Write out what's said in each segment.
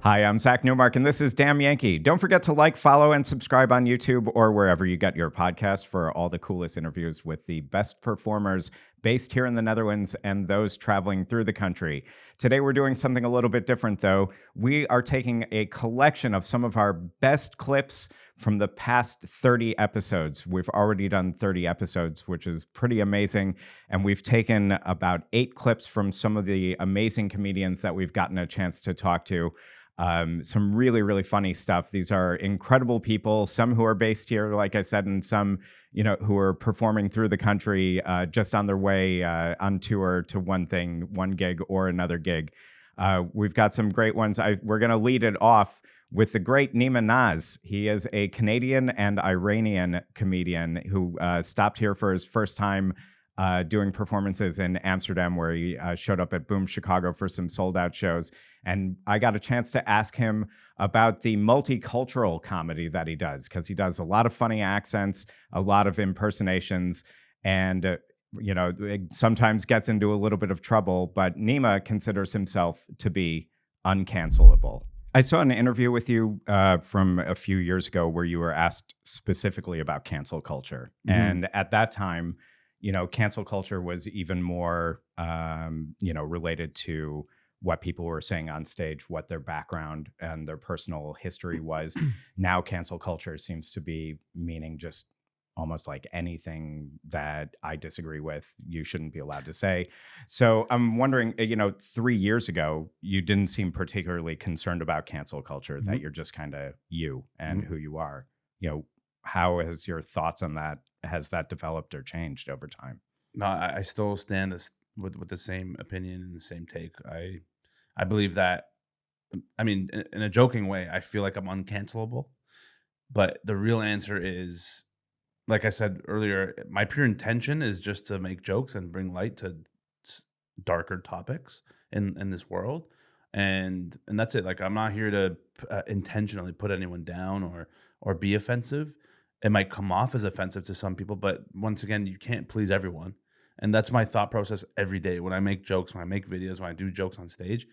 Hi, I'm Zach Newmark, and this is Dam Yankee. Don't forget to like, follow, and subscribe on YouTube or wherever you get your podcast for all the coolest interviews with the best performers based here in the Netherlands and those traveling through the country. Today, we're doing something a little bit different, though. We are taking a collection of some of our best clips from the past 30 episodes. We've already done 30 episodes, which is pretty amazing. And we've taken about 8 clips from some of the amazing comedians that we've gotten a chance to talk to. Some really, really funny stuff. These are incredible people, some who are based here, like I said, and some, who are performing through the country, just on their way on tour to one gig or another gig. We've got some great ones. We're going to lead it off with the great Neema Naz. He is a Canadian and Iranian comedian who stopped here for his first time doing performances in Amsterdam, where he showed up at Boom Chicago for some sold out shows. And I got a chance to ask him about the multicultural comedy that he does, because he does a lot of funny accents, a lot of impersonations, and it sometimes gets into a little bit of trouble, but Neema considers himself to be uncancelable. I saw an interview with you from a few years ago where you were asked specifically about cancel culture. Mm-hmm. And at that time, cancel culture was even more, related to what people were saying on stage, what their background and their personal history was. Now cancel culture seems to be meaning just almost like anything that I disagree with, you shouldn't be allowed to say. So I'm wondering, 3 years ago, you didn't seem particularly concerned about cancel culture, that you're just kind of you and who you are. How has your thoughts on that, has that developed or changed over time? No, I still stand with the same opinion and the same take. I believe that, in a joking way, I feel like I'm uncancelable. But the real answer is, like I said earlier, my pure intention is just to make jokes and bring light to darker topics in this world. And that's it. Like, I'm not here to intentionally put anyone down or be offensive. It might come off as offensive to some people, but once again, you can't please everyone. And that's my thought process every day when I make jokes, when I make videos, when I do jokes on stage.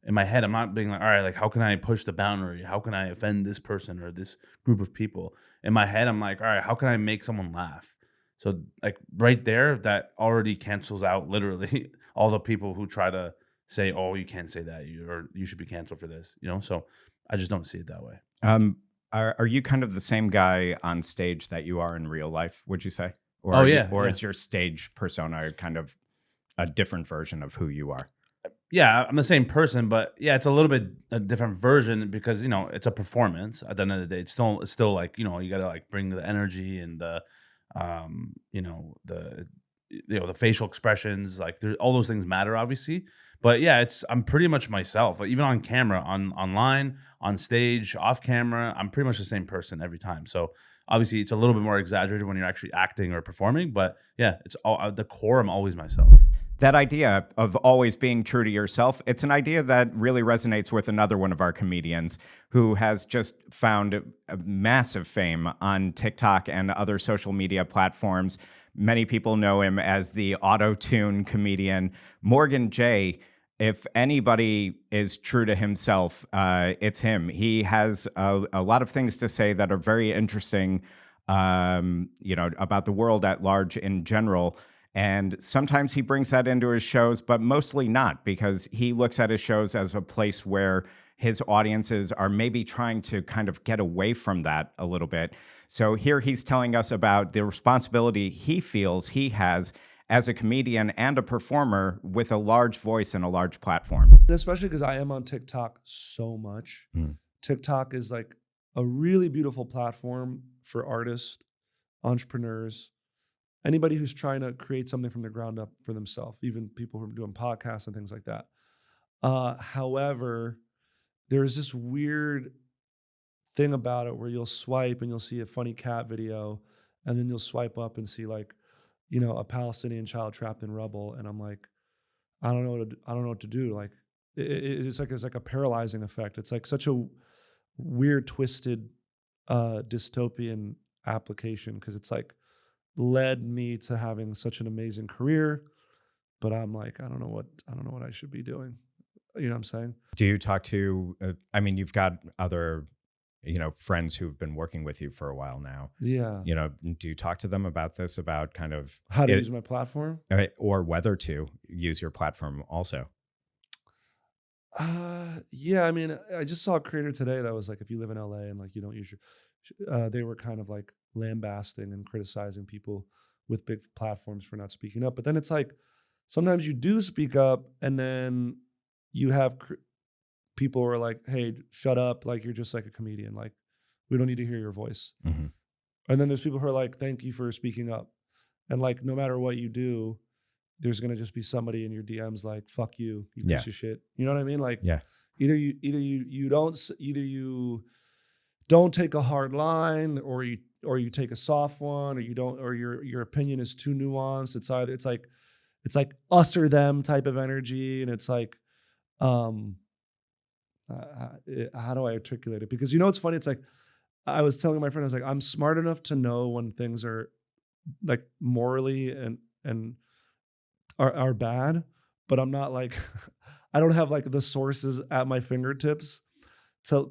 In my head, I'm not being like, all right, like, how can I push the boundary? How can I offend this person or this group of people? In my head, I'm like, all right, how can I make someone laugh? So, like, right there, that already cancels out literally all the people who try to say, oh, you can't say that, or you should be canceled for this, So I just don't see it that way. Are you kind of the same guy on stage that you are in real life, would you say? Or is your stage persona kind of a different version of who you are? Yeah, I'm the same person, but yeah, it's a little bit a different version because it's a performance. At the end of the day, it's still like you gotta like bring the energy and the the facial expressions, like all those things matter, obviously. But yeah, I'm pretty much myself. Like, even on camera, online, on stage, off camera, I'm pretty much the same person every time. So obviously, it's a little bit more exaggerated when you're actually acting or performing. But yeah, it's all at the core. I'm always myself. That idea of always being true to yourself, it's an idea that really resonates with another one of our comedians who has just found a massive fame on TikTok and other social media platforms. Many people know him as the auto-tune comedian, Morgan J. If anybody is true to himself, it's him. He has a lot of things to say that are very interesting, about the world at large in general. And sometimes he brings that into his shows, but mostly not, because he looks at his shows as a place where his audiences are maybe trying to kind of get away from that a little bit. So here he's telling us about the responsibility he feels he has as a comedian and a performer with a large voice and a large platform. Especially because I am on TikTok so much. TikTok is like a really beautiful platform for artists, entrepreneurs, anybody who's trying to create something from the ground up for themselves, even people who are doing podcasts and things like that. However, there's this weird thing about it where you'll swipe and you'll see a funny cat video, and then you'll swipe up and see like, a Palestinian child trapped in rubble, and I'm like, I don't know what to do. Like, it's like a paralyzing effect. It's like such a weird, twisted, dystopian application, because it's like led me to having such an amazing career, but I'm like, I don't know what I should be doing. You know what I'm saying? Do you talk to, I mean, you've got other, friends who've been working with you for a while now. Yeah. Do you talk to them about this, about kind of How to use my platform? or whether to use your platform also? Yeah. I mean, I just saw a creator today that was like, if you live in LA and like you don't use your, they were kind of like lambasting and criticizing people with big platforms for not speaking up. But then it's like sometimes you do speak up, and then you have people who are like, "Hey, shut up! Like you're just like a comedian. Like we don't need to hear your voice." Mm-hmm. And then there's people who are like, "Thank you for speaking up." And like, no matter what you do, there's gonna just be somebody in your DMs like, "Fuck you, you Yeah. piece of shit." You know what I mean? Like, Yeah. either you don't take a hard line, or you take a soft one, or you don't, or your opinion is too nuanced. It's like us or them type of energy, and it's like, how do I articulate it? Because it's funny. It's like I was telling my friend, I was like, I'm smart enough to know when things are like morally and are bad, but I'm not like I don't have like the sources at my fingertips to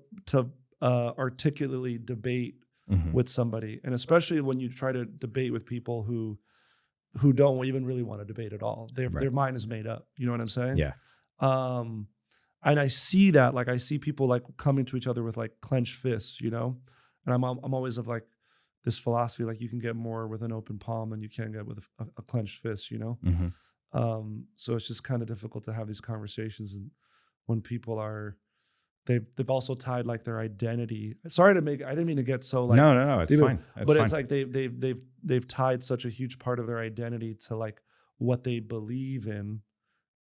articulately debate Mm-hmm. with somebody, and especially when you try to debate with people who don't even really want to debate at all. Their mind is made up. You know what I'm saying? Yeah. And I see that, like I see people like coming to each other with like clenched fists, and I'm always of like this philosophy, like you can get more with an open palm than you can get with a clenched fist, Mm-hmm. So it's just kind of difficult to have these conversations when people are they've also tied like their identity. Sorry I didn't mean to get so like No, it's fine. It's like they've tied such a huge part of their identity to like what they believe in,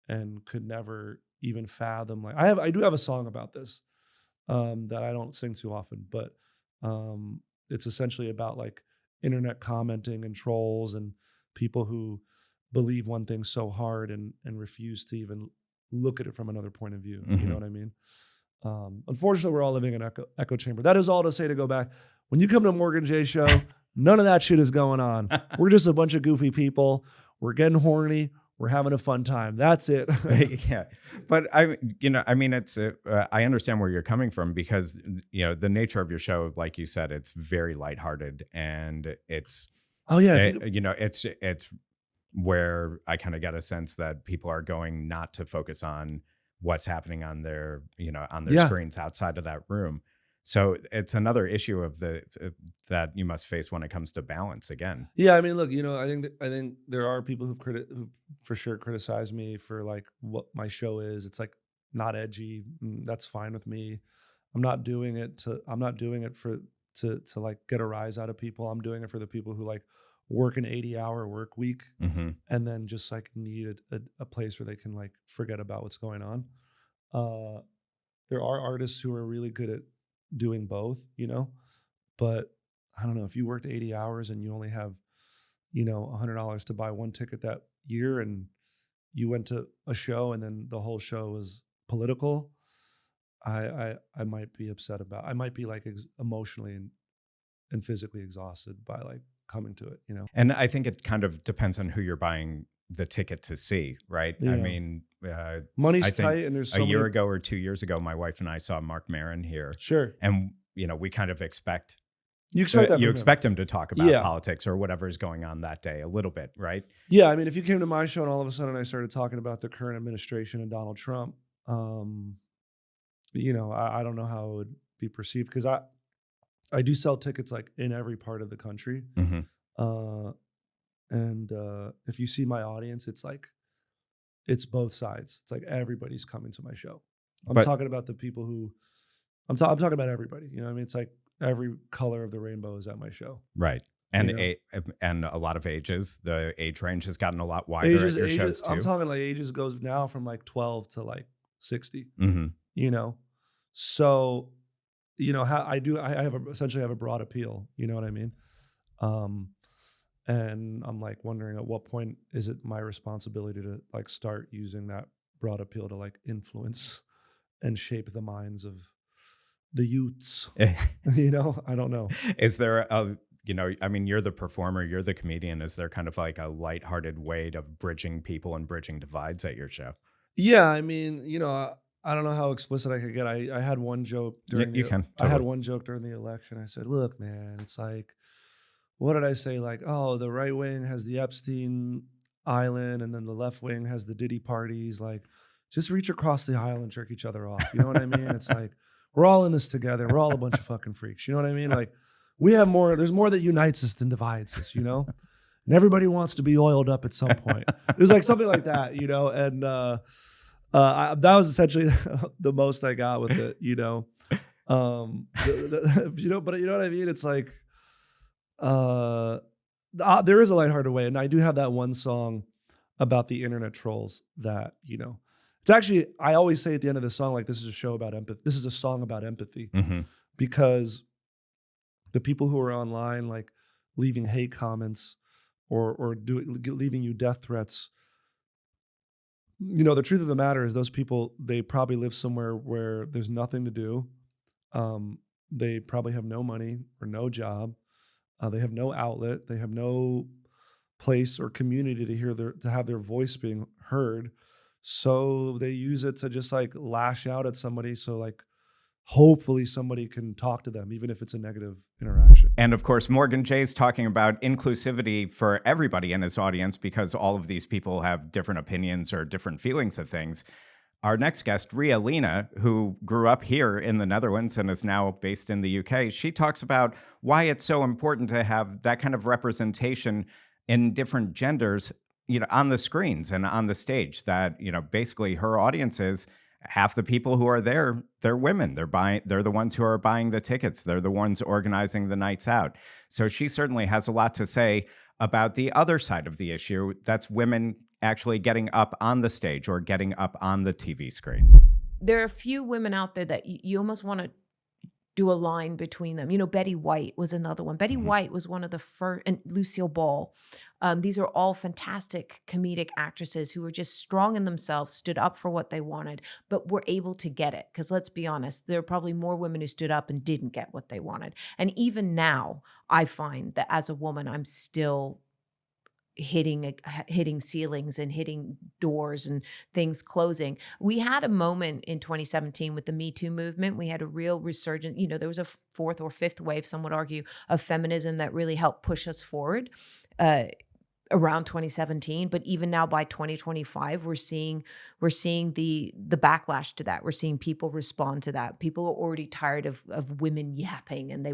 and could never even fathom. Like I do have a song about this that I don't sing too often, but it's essentially about like internet commenting and trolls and people who believe one thing so hard and refuse to even look at it from another point of view. Mm-hmm. You know what I mean? Unfortunately, we're all living in an echo chamber. That is all to say, to go back. When you come to Morgan J show, none of that shit is going on. We're just a bunch of goofy people. We're getting horny. We're having a fun time. That's it. Yeah. But it's, I understand where you're coming from, because, the nature of your show, like you said, it's very lighthearted, and it's, oh yeah. it's where I kind of get a sense that people are going not to focus on what's happening on their, screens outside of that room. So it's another issue of that you must face when it comes to balance again. Yeah, I mean, look, I think there are people who for sure criticize me for like what my show is. It's like not edgy. That's fine with me. I'm not doing it for to like get a rise out of people. I'm doing it for the people who like work an 80-hour work week, Mm-hmm. and then just like need a place where they can like forget about what's going on. There are artists who are really good at doing both, but I don't know, if you worked 80 hours and you only have, $100 to buy one ticket that year, and you went to a show and then the whole show was political, I might be upset about. I might be like emotionally and physically exhausted by like coming to it, And I think it kind of depends on who you're buying the ticket to see, right? Yeah. I mean, money's tight, and there's a year ago or 2 years ago, my wife and I saw Mark Maron here. Sure. And, we kind of expect you expect him to talk about politics or whatever is going on that day a little bit, right? Yeah. I mean, if you came to my show and all of a sudden I started talking about the current administration and Donald Trump, I don't know how it would be perceived, because I do sell tickets like in every part of the country. Mm-hmm. And if you see my audience, it's like, it's both sides. It's like everybody's coming to my show. I'm talking about the people who, I'm talking about everybody. You know what I mean? It's like every color of the rainbow is at my show. Right. And and a lot of ages. The age range has gotten a lot wider at your shows too. I'm talking like ages goes now from like 12 to like 60. Mm-hmm. So, I essentially have a broad appeal. You know what I mean? And I'm like wondering, at what point is it my responsibility to like start using that broad appeal to like influence and shape the minds of the youths? I don't know. Is there you're the performer, you're the comedian. Is there kind of like a lighthearted way of bridging people and bridging divides at your show? Yeah, I mean, I don't know how explicit I could get. I had one joke during you can, I had totally. one joke during the election. I said, look, man, it's like, what did I say? Like, oh, the right wing has the Epstein Island and then the left wing has the Diddy parties. Like, just reach across the aisle and jerk each other off. You know what I mean? It's like, we're all in this together. We're all a bunch of fucking freaks. You know what I mean? Like, we have more, there's more that unites us than divides us, you know? And everybody wants to be oiled up at some point. It was like something like that, you know? And that was essentially the most I got with it, you know? You know, but you know what I mean? It's like, there is a lighthearted way. And I do have that one song about the internet trolls that, you know, it's actually, I always say at the end of the song, like, this is a show about empathy. This is a song about empathy because the people who are online, like leaving hate comments or leaving you death threats, you know, the truth of the matter is those people, they probably live somewhere where there's nothing to do. They probably have no money or no job. They have no outlet. They have no place or community to have their voice being heard. So they use it to just like lash out at somebody. So like, hopefully somebody can talk to them, even if it's a negative interaction. And of course, Morgan Jay's talking about inclusivity for everybody in his audience because all of these people have different opinions or different feelings of things. Our next guest, Ria Lina, who grew up here in the Netherlands and is now based in the UK, she talks about why it's so important to have that kind of representation in different genders, you know, on the screens and on the stage. That, you know, basically her audience is half the people who are there, they're women. They're the ones who are buying the tickets. They're the ones organizing the nights out. So she certainly has a lot to say about the other side of the issue. That's women actually getting up on the stage or getting up on the TV screen. There are a few women out there that you almost want to do a line between them. You know, Betty White was another one. Betty White was one of the first, and Lucille Ball. These are all fantastic comedic actresses who were just strong in themselves, stood up for what they wanted, but were able to get it. Because let's be honest, there are probably more women who stood up and didn't get what they wanted. And even now, I find that as a woman, I'm still hitting ceilings and hitting doors and things closing. We had a moment in 2017 with the Me Too movement. We had a real resurgence. You know, there was a fourth or fifth wave, some would argue, of feminism that really helped push us forward around 2017. But even now by 2025, we're seeing the backlash to that. We're seeing people respond to that. People are already tired of women yapping, and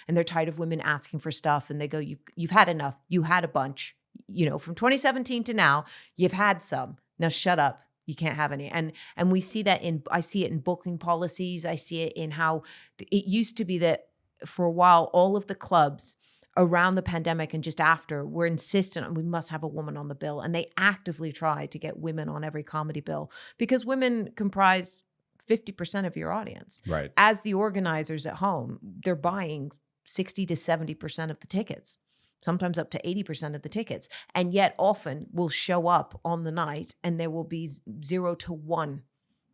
they're tired of women asking for stuff, and they go, you've had enough. You had a bunch. You know, from 2017 to now, you've had some. Now shut up. You can't have any. And we see that I see it in booking policies. I see it in how it used to be that for a while, all of the clubs around the pandemic and just after were insistent on we must have a woman on the bill. And they actively try to get women on every comedy bill because women comprise 50% of your audience. Right. As the organizers at home, they're buying 60 to 70% of the tickets. Sometimes up to 80% of the tickets, and yet often will show up on the night and there will be 0 to 1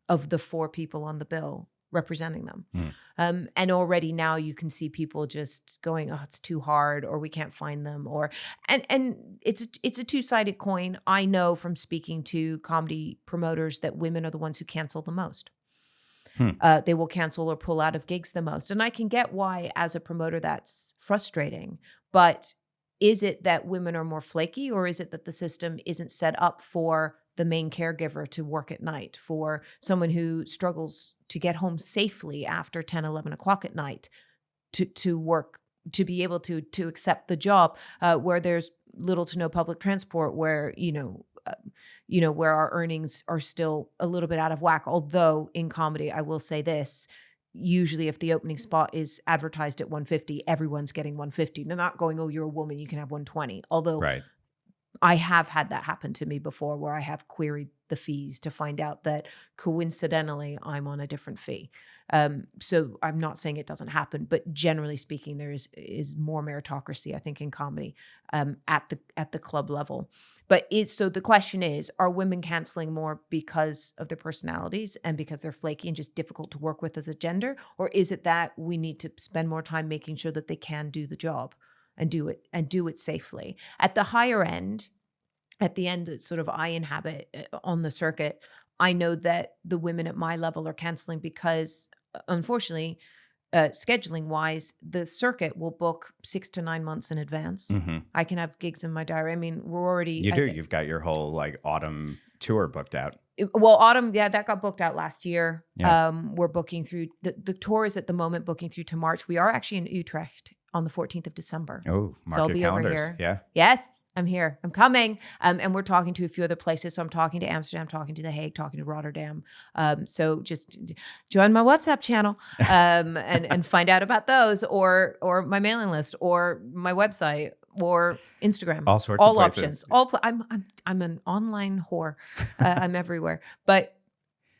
of the 4 people on the bill representing them. And already now you can see people just going, oh, it's too hard, or we can't find them, and it's a two-sided coin. I know from speaking to comedy promoters that women are the ones who cancel the most. They will cancel or pull out of gigs the most. And I can get why as a promoter that's frustrating, but is it that women are more flaky, or is it that the system isn't set up for the main caregiver to work at night, for someone who struggles to get home safely after 10, 11 o'clock at night to work, to be able to accept the job where there's little to no public transport, where, where our earnings are still a little bit out of whack. Although in comedy, I will say this, usually if the opening spot is advertised at 150, everyone's getting 150. They're not going, oh, you're a woman, you can have 120. Although Right. I have had that happen to me before, where I have queried the fees to find out that coincidentally I'm on a different fee. So I'm not saying it doesn't happen, but generally speaking, there is more meritocracy, I think, in comedy at the club level. But so the question is, are women canceling more because of their personalities and because they're flaky and just difficult to work with as a gender? Or is it that we need to spend more time making sure that they can do the job and do it safely? At the higher end, at the end that sort of I inhabit on the circuit, I know that the women at my level are canceling because, unfortunately, scheduling wise, the circuit will book 6 to 9 months in advance. Mhm. I can have gigs in my diary. I mean, we're already. You do. You've got your whole like autumn tour booked out. Well, autumn, yeah, that got booked out last year. Yeah. We're booking through the tour is at the moment booking through to March. We are actually in Utrecht on the 14th of December. Oh, So mark I'll your be over calendars. here. Yeah. Yes, I'm here. I'm coming. And we're talking to a few other places. So I'm talking to Amsterdam, talking to The Hague, talking to Rotterdam. So just join my WhatsApp channel and find out about those, or my mailing list, or my website, or Instagram. All sorts of places. options. I'm an online whore. I'm everywhere. But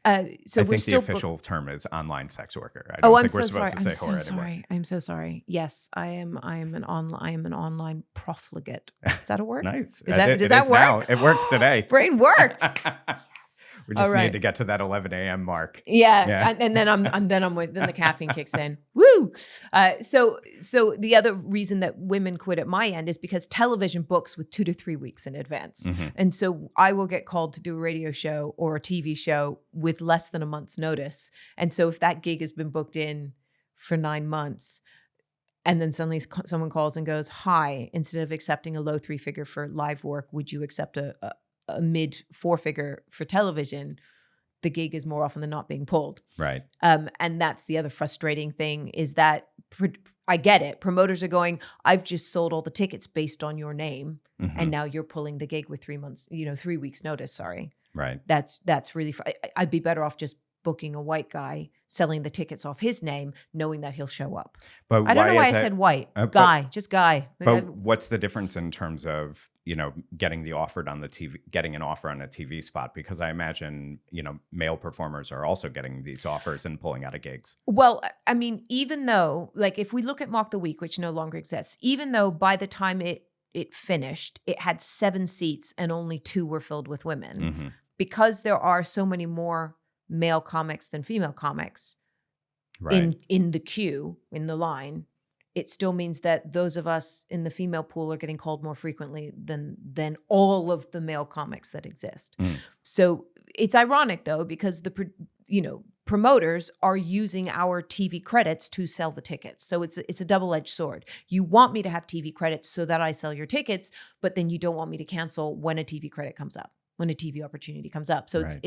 so I we're think the still official term is online sex worker. I don't think we're supposed to say whore anymore. I'm so sorry. Yes, I am an online profligate. Is that a word? Nice. Does that It work? is now. It works today. Brain works. We just All right. need to get to that 11 a.m. mark. Yeah. And then the caffeine kicks in. Woo. So the other reason that women quit at my end is because television books with 2 to 3 weeks in advance. Mm-hmm. And so I will get called to do a radio show or a TV show with less than a month's notice. And so if that gig has been booked in for 9 months, and then suddenly someone calls and goes, "Hi, instead of accepting a low 3-figure for live work, would you accept a mid 4-figure for television?" The gig is more often than not being pulled. Right. And that's the other frustrating thing is that I get it. Promoters are going, "I've just sold all the tickets based on your name. Mm-hmm. And now you're pulling the gig with 3 weeks notice." Sorry. Right. That's really, I'd be better off just booking a white guy, selling the tickets off his name, knowing that he'll show up. But I don't know why I is said white. Just guy. But what's the difference in terms of, getting an offer on a TV spot? Because I imagine, male performers are also getting these offers and pulling out of gigs. Well, I mean, even though, like, if we look at Mock the Week, which no longer exists, even though by the time it finished, it had 7 seats and only 2 were filled with women, Mm-hmm. because there are so many more male comics than female comics Right. in the queue, in the line, it still means that those of us in the female pool are getting called more frequently than all of the male comics that exist. Mm. So it's ironic though, because promoters are using our TV credits to sell the tickets. So it's a double-edged sword. You want me to have TV credits so that I sell your tickets, but then you don't want me to cancel when a TV credit comes up, when a TV opportunity comes up. So Right.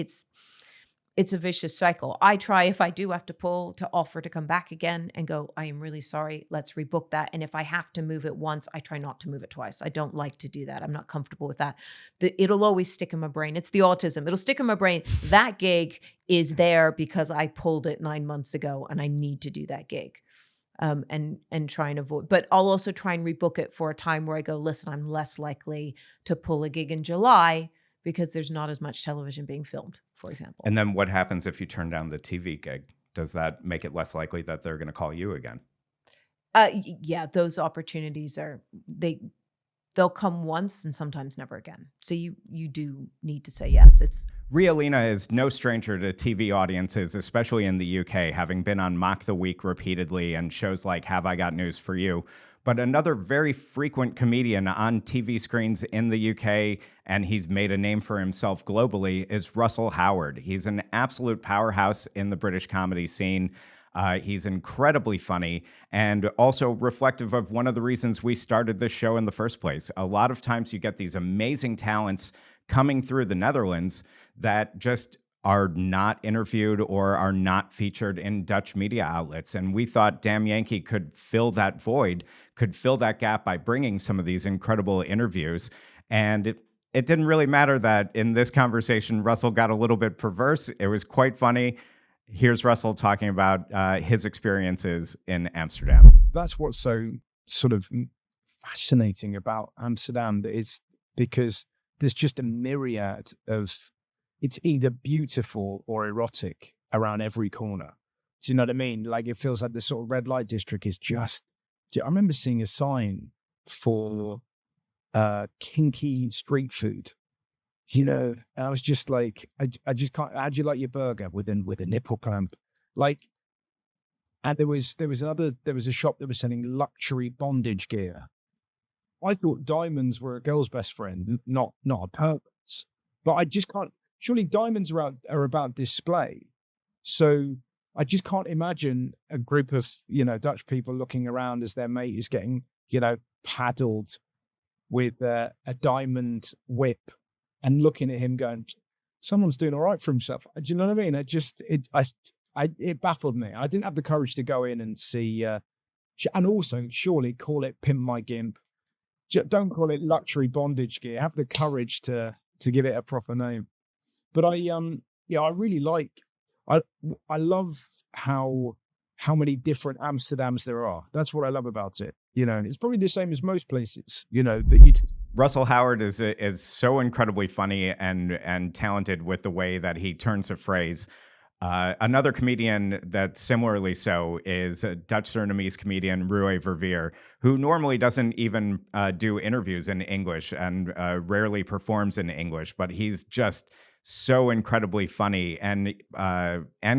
it's a vicious cycle. I try, if I do have to pull, to offer to come back again and go, "I am really sorry, let's rebook that." And if I have to move it once, I try not to move it twice. I don't like to do that. I'm not comfortable with that. It'll always stick in my brain. It's the autism. It'll stick in my brain. That gig is there because I pulled it 9 months ago and I need to do that gig. And try and avoid, but I'll also try and rebook it for a time where I go, "Listen, I'm less likely to pull a gig in July because there's not as much television being filmed," for example. And then what happens if you turn down the TV gig? Does that make it less likely that they're going to call you again? Yeah, those opportunities they'll come once and sometimes never again. So you do need to say yes. Ria Lina is no stranger to TV audiences, especially in the UK, having been on Mock the Week repeatedly and shows like Have I Got News for You. But another very frequent comedian on TV screens in the UK, and he's made a name for himself globally, is Russell Howard. He's an absolute powerhouse in the British comedy scene. He's incredibly funny and also reflective of one of the reasons we started this show in the first place. A lot of times you get these amazing talents coming through the Netherlands that just are not interviewed or are not featured in Dutch media outlets. And we thought Dam Yankee could fill that void, could fill that gap by bringing some of these incredible interviews. And it didn't really matter that in this conversation, Russell got a little bit perverse. It was quite funny. Here's Russell talking about his experiences in Amsterdam. That's what's so sort of fascinating about Amsterdam, that is because there's just a myriad of, it's either beautiful or erotic around every corner. Do you know what I mean? Like, it feels like the sort of red light district is just, I remember seeing a sign for kinky street food, and I was just like, I just can't, how'd you like your burger with a nipple clamp? Like, and there was a shop that was selling luxury bondage gear. I thought diamonds were a girl's best friend, not a purpose. But I just can't, surely diamonds are about display. So I just can't imagine a group of, Dutch people looking around as their mate is getting, paddled with a diamond whip and looking at him going, someone's doing all right for himself. Do you know what I mean? It baffled me. I didn't have the courage to go in and see, and also surely call it Pimp My Gimp. Don't call it luxury bondage gear. Have the courage to give it a proper name. But I really like, I love how many different Amsterdams there are. That's what I love about it. It's probably the same as most places, that you Russell Howard is so incredibly funny and talented with the way that he turns a phrase. Another comedian that's similarly so is a Dutch Surinamese comedian, Roue Verveer, who normally doesn't even do interviews in English and rarely performs in English, but he's just so incredibly funny and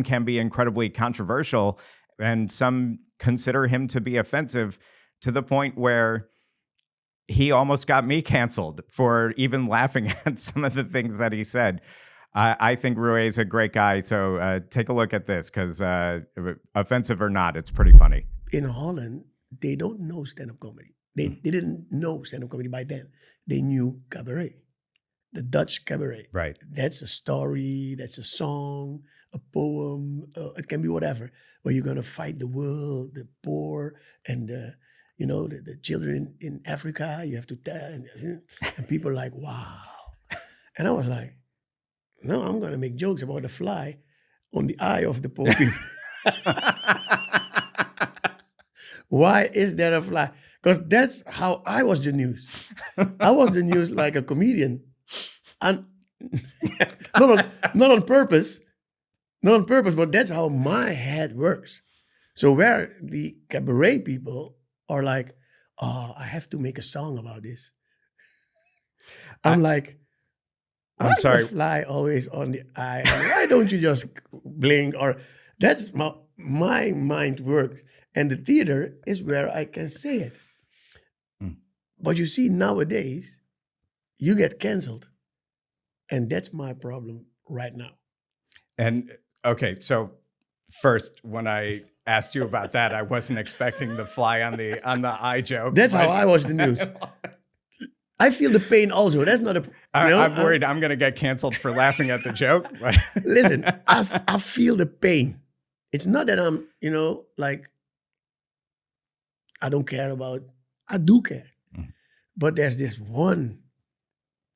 can be incredibly controversial. And some consider him to be offensive to the point where he almost got me canceled for even laughing at some of the things that he said. I think Roue is a great guy, so take a look at this because offensive or not, it's pretty funny. In Holland, they don't know stand-up comedy. They didn't know stand-up comedy by then. They knew cabaret, the Dutch cabaret. Right. That's a story, that's a song, a poem, it can be whatever. Where you're going to fight the world, the poor, and the children in Africa, you have to tell. And people are like, wow. And I was like, no, I'm going to make jokes about the fly on the eye of the poor people. Why is there a fly? Because that's how I was the news. I was the news like a comedian. And not on purpose, but that's how my head works. So where the cabaret people are like, oh, I have to make a song about this. I'm like, I'm sorry. The fly always on the eye. Why don't you just blink? Or that's my mind works. And the theater is where I can say it. But you see, nowadays, you get canceled. And that's my problem right now. And okay, so first, when I asked you about that, I wasn't expecting the fly on the eye joke. That's how I watch the news. I feel the pain also. That's not a... I'm worried I'm going to get canceled for laughing at the joke. Listen, I feel the pain. It's not that I'm, like, I don't care about... I do care. But there's this one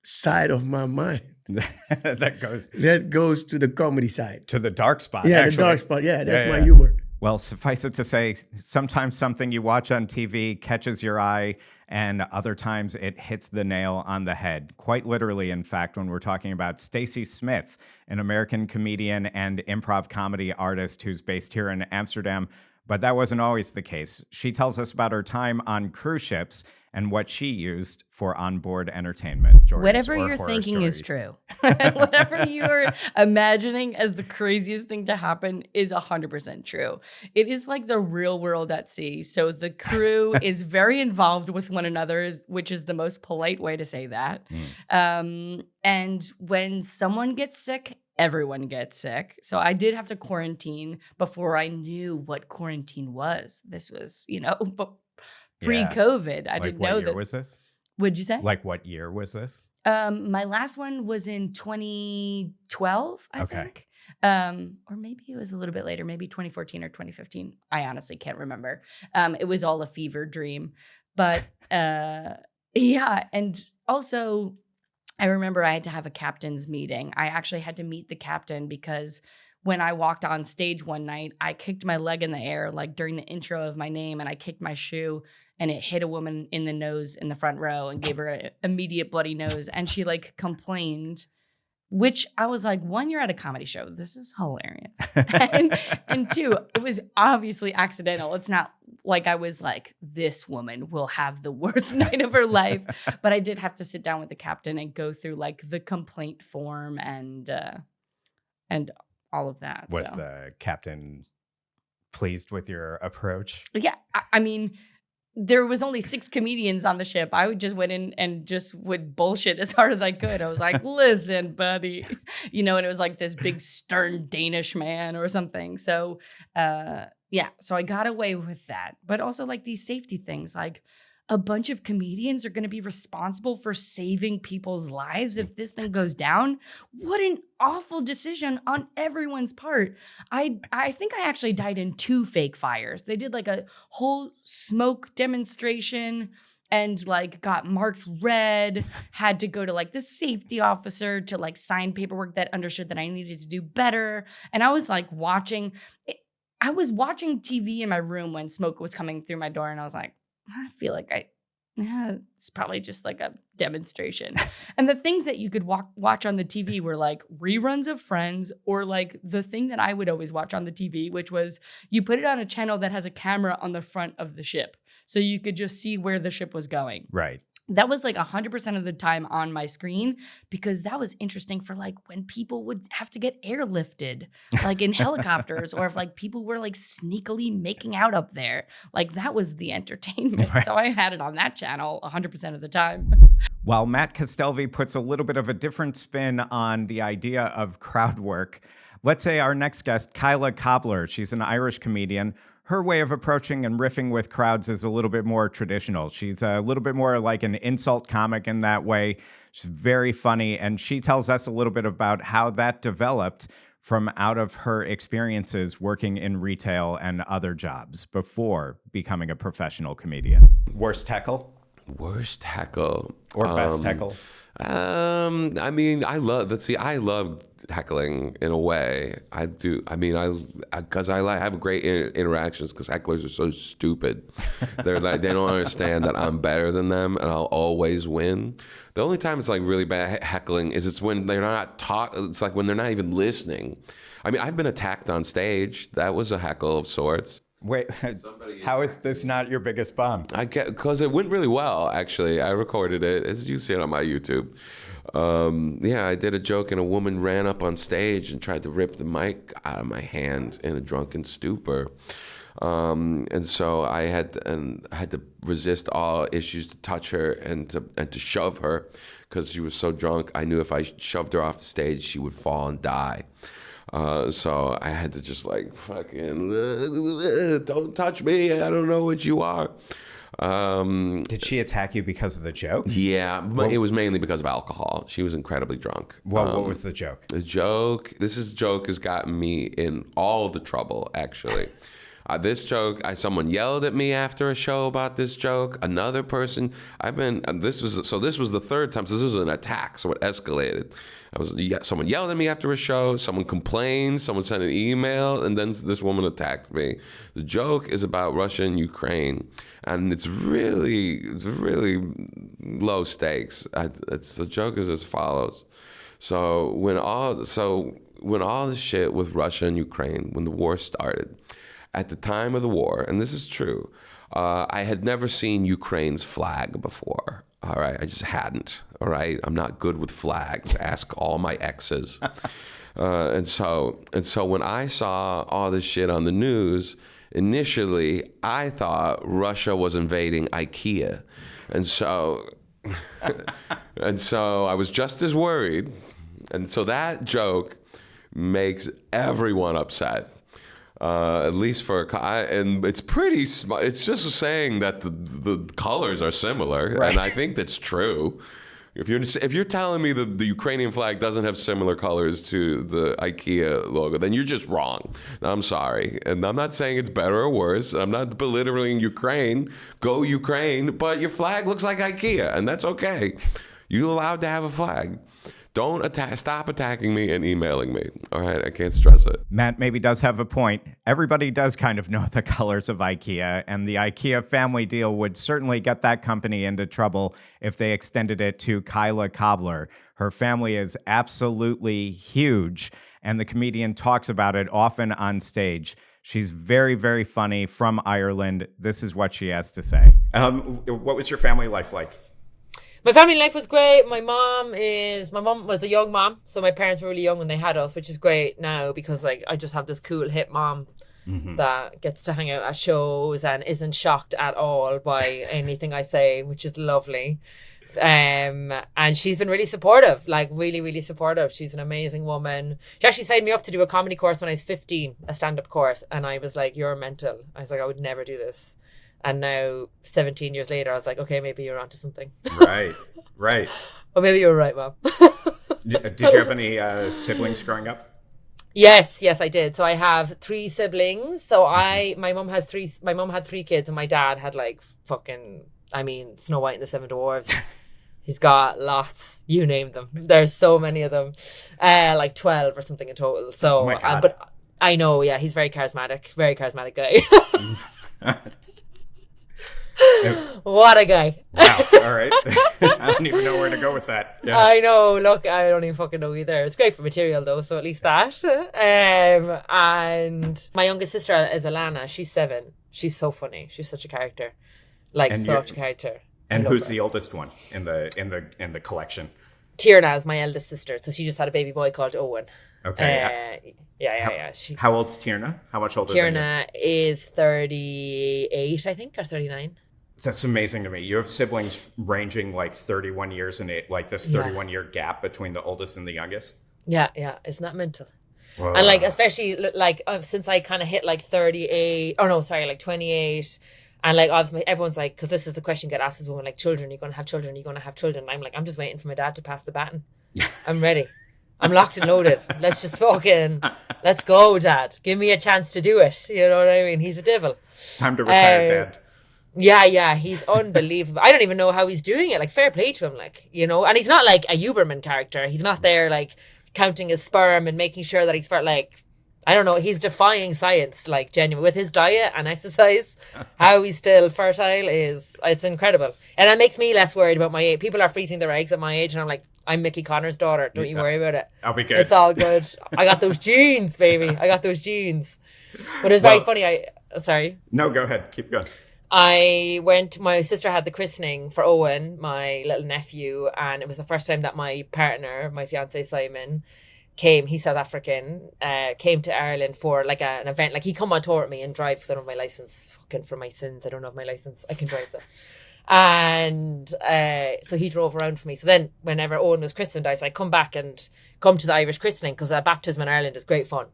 side of my mind that goes to the comedy side. To the dark spot. Yeah, actually. The dark spot. Yeah, that's my humor. Well, suffice it to say, sometimes something you watch on TV catches your eye, and other times it hits the nail on the head. Quite literally, in fact, when we're talking about Stacey Smith, an American comedian and improv comedy artist who's based here in Amsterdam. But that wasn't always the case. She tells us about her time on cruise ships and what she used for onboard entertainment. Whatever you're thinking is true. Whatever you're imagining as the craziest thing to happen is 100% true. It is like the real world at sea. So the crew is very involved with one another, which is the most polite way to say that. And when someone gets sick, everyone gets sick. So I did have to quarantine before I knew what quarantine was. This was, pre-COVID. I didn't know that. What year was this? What'd you say? Like what year was this? My last one was in 2012, I think. Or maybe it was a little bit later, maybe 2014 or 2015. I honestly can't remember. It was all a fever dream. But yeah. And also, I remember I had to have a captain's meeting. I actually had to meet the captain because when I walked on stage one night, I kicked my leg in the air, like during the intro of my name, and I kicked my shoe and it hit a woman in the nose in the front row and gave her an immediate bloody nose. And she complained, which I was like, one, you're at a comedy show. This is hilarious. and two, it was obviously accidental. It's not like I was like, this woman will have the worst night of her life. But I did have to sit down with the captain and go through the complaint form and all of that. Was the captain pleased with your approach? Yeah. I mean, there was only 6 comedians on the ship. I would just went in and just would bullshit as hard as I could. I was like, listen, buddy, and it was like this big stern Danish man or something. So, so I got away with that. But also like these safety things, like a bunch of comedians are going to be responsible for saving people's lives if this thing goes down. What an awful decision on everyone's part. I think I actually died in 2 fake fires. They did like a whole smoke demonstration and like got marked red, had to go to like the safety officer to like sign paperwork that understood that I needed to do better. And I was like watching TV in my room when smoke was coming through my door, and I was like, I feel like it's probably just like a demonstration. And the things that you could watch on the TV were like reruns of Friends, or like the thing that I would always watch on the TV, which was you put it on a channel that has a camera on the front of the ship. So you could just see where the ship was going. Right. That was like 100% of the time on my screen, because that was interesting for like when people would have to get airlifted, like in helicopters, or if like people were like sneakily making out up there. Like that was the entertainment. Right. So I had it on that channel 100% of the time. While Matt Castelvi puts a little bit of a different spin on the idea of crowd work, let's say our next guest, Kyla Cobbler, she's an Irish comedian. Her way of approaching and riffing with crowds is a little bit more traditional. She's a little bit more like an insult comic in that way. She's very funny, and she tells us a little bit about how that developed from out of her experiences working in retail and other jobs before becoming a professional comedian. Worst heckle? Worst heckle. Or best heckle? I mean, I love heckling in a way. I do. I mean, because I have great interactions, because hecklers are so stupid. They're like, they don't understand that I'm better than them and I'll always win. The only time it's like really bad heckling is it's when they're not it's like when they're not even listening. I mean, I've been attacked on stage. That was a heckle of sorts. Wait, how is this not your biggest bomb? Because it went really well, actually. I recorded it, as you see it on my YouTube. I did a joke, and a woman ran up on stage and tried to rip the mic out of my hand in a drunken stupor. And so I had to resist all issues to touch her and to shove her, because she was so drunk. I knew if I shoved her off the stage, she would fall and die. So I had to just like fucking don't touch me. I don't know what you are. Did she attack you because of the joke? Yeah, but it was mainly because of alcohol. She was incredibly drunk. What was the joke? The joke has gotten me in all the trouble, actually. This joke, someone yelled at me after a show about this joke. Another person, this was the third time, so this was an attack, so it escalated. Someone yelled at me after a show, someone complained, someone sent an email, and then this woman attacked me. The joke is about Russia and Ukraine, and it's really low stakes. The joke is as follows. So when all the shit with Russia and Ukraine, when the war started, at the time of the war, and this is true, I had never seen Ukraine's flag before. All right, I just hadn't. All right, I'm not good with flags. Ask all my exes. And so when I saw all this shit on the news, initially I thought Russia was invading IKEA, and so I was just as worried. And so that joke makes everyone upset. At least and it's pretty smart. It's just saying that the colors are similar, right. And I think that's true. If you're telling me that the Ukrainian flag doesn't have similar colors to the IKEA logo, then you're just wrong. I'm sorry, and I'm not saying it's better or worse. I'm not belittling Ukraine. Go Ukraine, but your flag looks like IKEA, and that's okay. You're allowed to have a flag. Don't stop attacking me and emailing me. All right, I can't stress it. Matt maybe does have a point. Everybody does kind of know the colors of IKEA, and the IKEA family deal would certainly get that company into trouble if they extended it to Kyla Cobbler. Her family is absolutely huge, and the comedian talks about it often on stage. She's very, very funny, from Ireland. This is what she has to say. What was your family life like? My family life was great. My mom was a young mom, so my parents were really young when they had us, which is great now because like I just have this cool hip mom that gets to hang out at shows and isn't shocked at all by anything I say, which is lovely. And she's been really supportive, like really, really supportive. She's an amazing woman. She actually signed me up to do a comedy course when I was 15, a stand-up course. And I was like, you're mental. I was like, I would never do this. And now 17 years later, I was like, okay, maybe you're onto something. Right. Or maybe you're right, Mom. Did you have any siblings growing up? Yes, I did. So I have 3 siblings. So my mom had 3 kids, and my dad had like Snow White and the 7 Dwarfs. He's got lots. You name them. There's so many of them. Like 12 or something in total. So, Oh my God. but I know, yeah, he's very charismatic guy. What a guy. Wow. All right. I don't even know where to go with that. Yeah. I know. Look, I don't even fucking know either. It's great for material though, so at least that. And my youngest sister is Alana. She's 7. She's so funny. She's such a character. Like And such a character. And I love who's her. the oldest one in the collection? Neema Naz, my eldest sister. So she just had a baby boy called Owen. Okay. Yeah. How old's Tierna? How much older than you? Tierna is 38, I think, or 39. That's amazing to me. You have siblings ranging like 31 years in it, like this 31-year gap between the oldest and the youngest. Yeah. Isn't that mental? Whoa. And like, especially like since I kind of hit like 28, like 28. And like, obviously, everyone's like, because this is the question get asked as women, like, children, you're going to have children, you're going to have children. And I'm like, I'm just waiting for my dad to pass the baton. I'm ready. I'm locked and loaded. Let's go, Dad. Give me a chance to do it. You know what I mean? He's a devil. Time to retire, Dad. Yeah, he's unbelievable. I don't even know how he's doing it. Like, fair play to him, like, you know. And he's not like a Huberman character. He's not there like counting his sperm and making sure that he's like, I don't know. He's defying science, like genuine with his diet and exercise. How he's still fertile it's incredible, and it makes me less worried about my age. People are freezing their eggs at my age, and I'm like, I'm Mickey Connor's daughter. Don't you worry about it. I'll be good. It's all good. I got those genes, baby. I got those genes. But it's very funny. Sorry. No, go ahead. Keep going. My sister had the christening for Owen, my little nephew, and it was the first time that my partner, my fiance Simon, came. He's South African, came to Ireland for like an event. Like he come on tour with me and drive because I don't have my license. Fucking for my sins, I don't have my license. I can drive them. And so he drove around for me. So then whenever Owen was christened, I said, come back and come to the Irish christening because baptism in Ireland is great fun,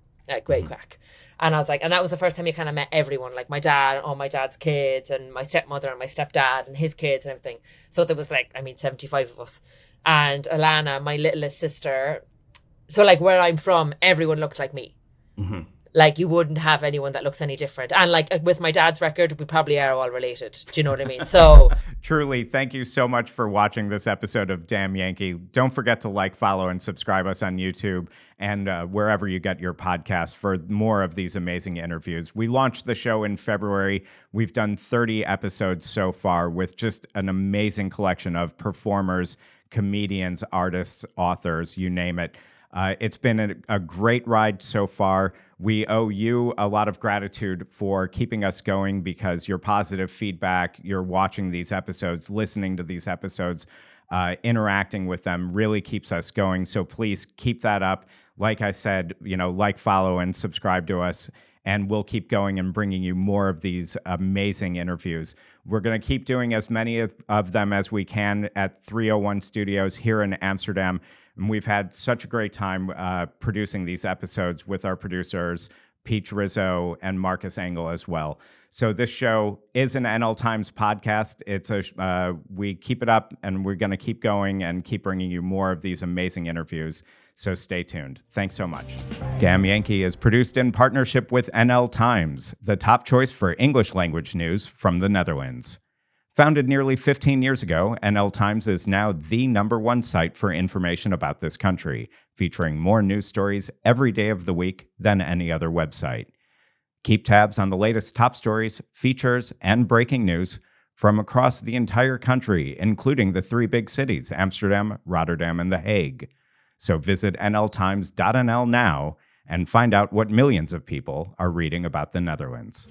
great crack. And I was like, and that was the first time you kind of met everyone, like my dad, all my dad's kids, and my stepmother and my stepdad and his kids and everything. So there was 75 of us. And Alana, my littlest sister. So like where I'm from, everyone looks like me. Mm-hmm. Like you wouldn't have anyone that looks any different. And like with my dad's record, we probably are all related. Do you know what I mean? So truly, thank you so much for watching this episode of Dam Yankee. Don't forget to like, follow, and subscribe us on YouTube and wherever you get your podcasts for more of these amazing interviews. We launched the show in February. We've done 30 episodes so far with just an amazing collection of performers, comedians, artists, authors, you name it. It's been a great ride so far. We owe you a lot of gratitude for keeping us going because your positive feedback, you're watching these episodes, listening to these episodes, interacting with them really keeps us going. So please keep that up. Like I said, like, follow, and subscribe to us, and we'll keep going and bringing you more of these amazing interviews. We're going to keep doing as many of them as we can at 301 Studios here in Amsterdam. And we've had such a great time producing these episodes with our producers, Peach Rizzo and Marcus Engel as well. So this show is an NL Times podcast. We keep it up, and we're going to keep going and keep bringing you more of these amazing interviews. So stay tuned. Thanks so much. Dam Yankee is produced in partnership with NL Times, the top choice for English language news from the Netherlands. Founded nearly 15 years ago, NL Times is now the #1 site for information about this country, featuring more news stories every day of the week than any other website. Keep tabs on the latest top stories, features, and breaking news from across the entire country, including the 3 big cities, Amsterdam, Rotterdam, and The Hague. So visit nltimes.nl now and find out what millions of people are reading about the Netherlands.